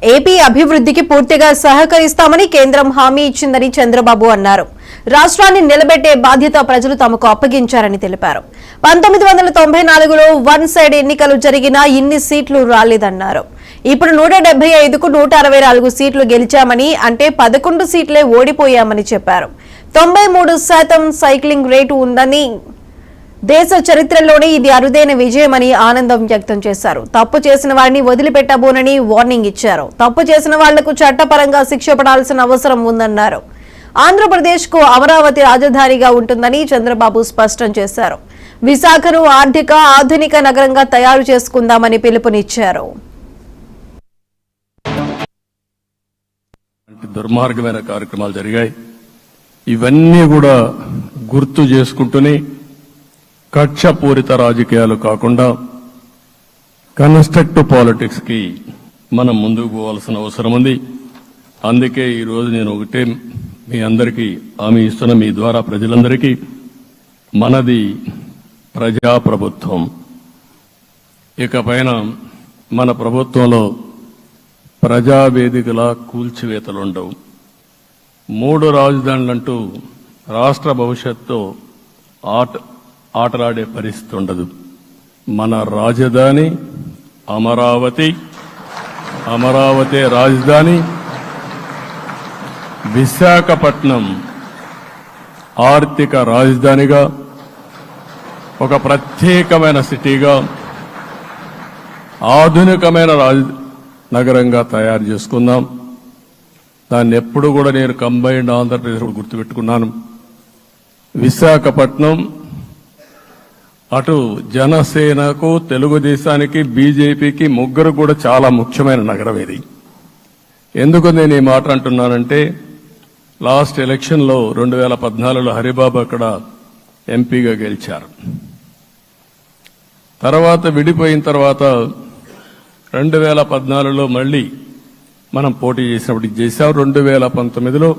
AP అభివృద్ధికి పూర్తిగా సహకరిస్తామని కేంద్రం హామీ ఇచ్చిందని చంద్రబాబు అన్నారు. రాష్ట్రాన్ని నిలబెట్టే బాధ్యత ప్రజలు తమకు అప్పగించారని తెలిపారు. 1994లో వన్ సైడ్ ఎన్నికలు జరిగినా ఇన్ని సీట్లు రాలేదన్నారు. ఇప్పుడు 175కు 164 సీట్లు గెలిచామని, అంటే 11 సీట్లే ఓడిపోయామని చెప్పారు. 93% సైక్లింగ్ రేటు ఉందని, దేశ చరిత్రలోనే ఇది అరుదైన విజయమని ఆనందం వ్యక్తం చేశారు. తప్పు చేసిన వారిని వదిలిపెట్టబోనని వార్నింగ్ ఇచ్చారు. తప్పు చేసిన వాళ్లకు చట్టపరంగా శిక్ష పడాల్సిన అవసరం ఉందన్నారు. ఆంధ్రప్రదేశ్ కు అమరావతి రాజధానిగా ఉంటుందని చంద్రబాబు స్పష్టం చేశారు. విశాఖను ఆధునిక నగరంగా తయారు చేసుకుందామని పిలుపునిచ్చారు. దుర్మార్గమైన కార్యక్రమాలు జరిగాయి. ఇవన్నీ కూడా గుర్తు చేసుకుంటూనే కక్షపూరిత రాజకీయాలు కాకుండా కన్స్ట్రక్టివ్ పాలిటిక్స్ కి మనం ముందుకు పోవాల్సిన అవసరం ఉంది. అందుకే ఈరోజు నేను ఒకటే మీ అందరికీ హామీ ఇస్తున్న, మీ ద్వారా ప్రజలందరికీ, మనది ప్రజాప్రభుత్వం. ఇకపైన మన ప్రభుత్వంలో ప్రజావేదికల కూల్చివేతలుండవు. 3 రాజధానులంటూ రాష్ట్ర భవిష్యత్తు ఆటలాడే పరిస్థితి ఉండదు. మన రాజధాని అమరావతి, అమరావతి రాజధాని. విశాఖపట్నం ఆర్థిక రాజధానిగా, ఒక ప్రత్యేకమైన సిటీగా, ఆధునికమైన నగరంగా తయారు చేసుకుందాం. దాన్ని ఎప్పుడు కూడా నేను కంబైన్డ్ ఆంధ్రప్రదేశ్ గుర్తుపెట్టుకున్నాను. విశాఖపట్నం అటు జనసేనకు, తెలుగుదేశానికి, బీజేపీకి ముగ్గురు కూడా చాలా ముఖ్యమైన నగరం ఇది. ఎందుకు నేను ఈ మాట అంటున్నానంటే, లాస్ట్ ఎలక్షన్లో 2014లో హరిబాబు అక్కడ ఎంపీగా గెలిచారు. తర్వాత విడిపోయిన తర్వాత 2014లో మళ్లీ మనం పోటీ చేసినప్పుడు చేశాం. 2019లో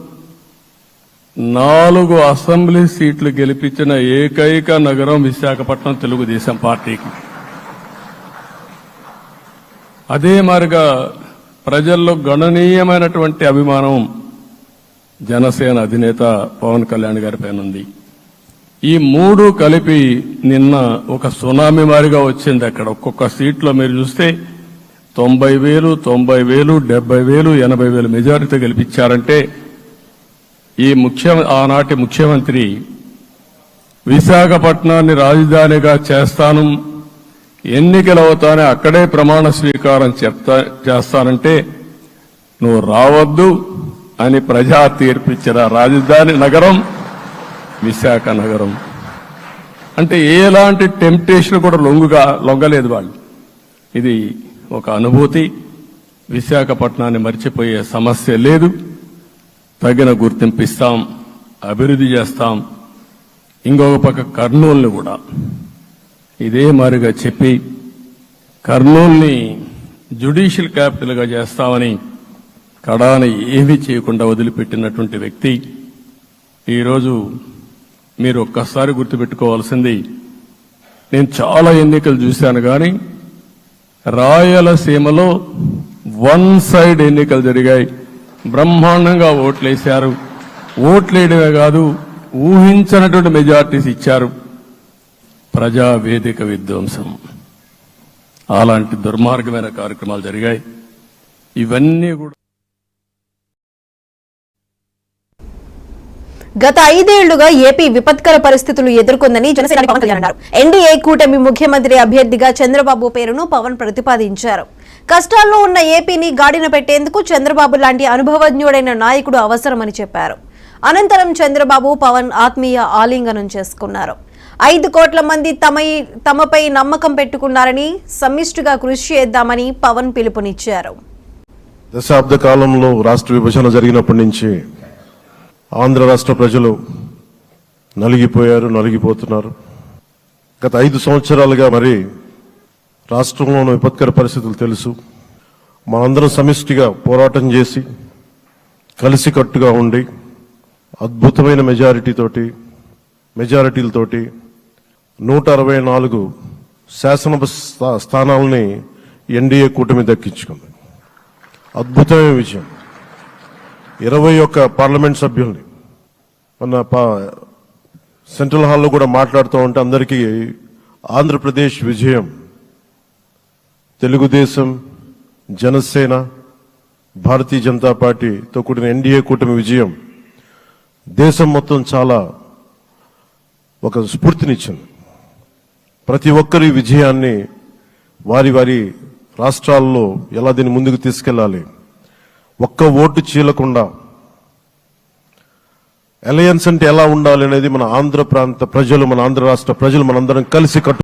4 అసెంబ్లీ సీట్లు గెలిపించిన ఏకైక నగరం విశాఖపట్నం తెలుగుదేశం పార్టీకి. అదే మాదిరిగా ప్రజల్లో గణనీయమైనటువంటి అభిమానం జనసేన అధినేత పవన్ కళ్యాణ్ గారి పైన ఉంది. ఈ 3 కలిపి నిన్న ఒక సునామీ మారిగా వచ్చింది. అక్కడ ఒక్కొక్క సీట్లో మీరు చూస్తే 90,000, 90,000, 70,000, 80,000 మెజారిటీ గెలిపించారంటే, ఆనాటి ముఖ్యమంత్రి విశాఖపట్నాన్ని రాజధానిగా చేస్తాను, ఎన్నికలవుతానే అక్కడే ప్రమాణ స్వీకారం చేస్తానంటే నువ్వు రావద్దు అని ప్రజా తీర్పిచ్చిన రాజధాని నగరం విశాఖ నగరం. అంటే ఎలాంటి టెంప్టేషన్ కూడా లొంగలేదు వాళ్ళు. ఇది ఒక అనుభూతి. విశాఖపట్నాన్ని మర్చిపోయే సమస్య లేదు. తగిన గుర్తింపు ఇస్తాం, అభివృద్ధి చేస్తాం. ఇంకొక పక్క కర్నూలుని కూడా ఇదే మారిగా చెప్పి కర్నూలుని జ్యుడిషియల్ క్యాపిటల్గా చేస్తామని కడాన ఏమీ చేయకుండా వదిలిపెట్టినటువంటి వ్యక్తి. ఈరోజు మీరు ఒక్కసారి గుర్తుపెట్టుకోవాల్సింది, నేను చాలా ఎన్నికలు చూశాను కానీ రాయలసీమలో వన్ సైడ్ ఎన్నికలు జరిగాయి. బ్రహ్మాండంగా ఓట్లేశారు. ఓట్లేయడమే కాదు, ఊహించినటువంటి మెజార్టీస్ ఇచ్చారు. ప్రజావేదిక విధ్వంసం, అలాంటి దుర్మార్గమైన కార్యక్రమాలు జరిగాయి. ఇవన్నీ కూడా గత 5 ఏళ్లుగా ఏపీ విపత్కర పరిస్థితులు ఎదుర్కొందని జనసేన పవన్ కళ్యాణ్ అన్నారు. ఎన్డీఏ కూటమి ముఖ్యమంత్రి అభ్యర్థిగా చంద్రబాబు పేరును పవన్ ప్రతిపాదించారు. కష్టాల్లో ఉన్న ఏపీని గాడిన పెట్టేందుకు చంద్రబాబు లాంటి అనుభవజ్ఞుడైన నాయకుడు అవసరమని చెప్పారు. అనంతరం చంద్రబాబు, పవన్ ఆత్మీయ ఆలింగనం చేసుకున్నారు. 5 కోట్ల మంది తమపై నమ్మకం పెట్టుకున్నారని, సమిష్టిగా కృషి చేద్దామని పవన్ పిలుపునిచ్చారు. దశాబ్ద కాలంలో రాష్ట్ర విభజన జరిగినప్పటి నుంచి ఆంధ్ర రాష్ట్ర ప్రజలు నలిగిపోతున్నారు. గత 5 సంవత్సరాలుగా మరి రాష్ట్రంలోని విపత్కర పరిస్థితులు తెలుసు. మనందరం సమిష్టిగా పోరాటం చేసి కలిసికట్టుగా ఉండి అద్భుతమైన మెజారిటీలతోటి 164 శాసనసభ స్థానాలని ఎన్డీఏ కూటమి దక్కించుకుంది. అద్భుతమైన విజయం. 21 పార్లమెంట్ సభ్యుల్ని మన సెంట్రల్ హాల్లో కూడా మాట్లాడుతూ ఉంటే అందరికీ ఆంధ్రప్రదేశ్ విజయం, తెలుగుదేశం, జనసేన, భారతీయ జనతా పార్టీతో కూడిన ఎన్డీఏ కూటమి విజయం దేశం మొత్తం చాలా ఒక స్ఫూర్తినిచ్చింది. ప్రతి ఒక్కరి విజయాన్ని వారి వారి రాష్ట్రాల్లో ఎలా దీన్ని ముందుకు తీసుకెళ్లాలి, ఒక్క ఓటు చీలకుండా అలయన్స్ అంటే ఎలా ఉండాలి అనేది మన ఆంధ్ర ప్రాంత ప్రజలు, మన ఆంధ్ర రాష్ట్ర ప్రజలు మనందరం కలిసి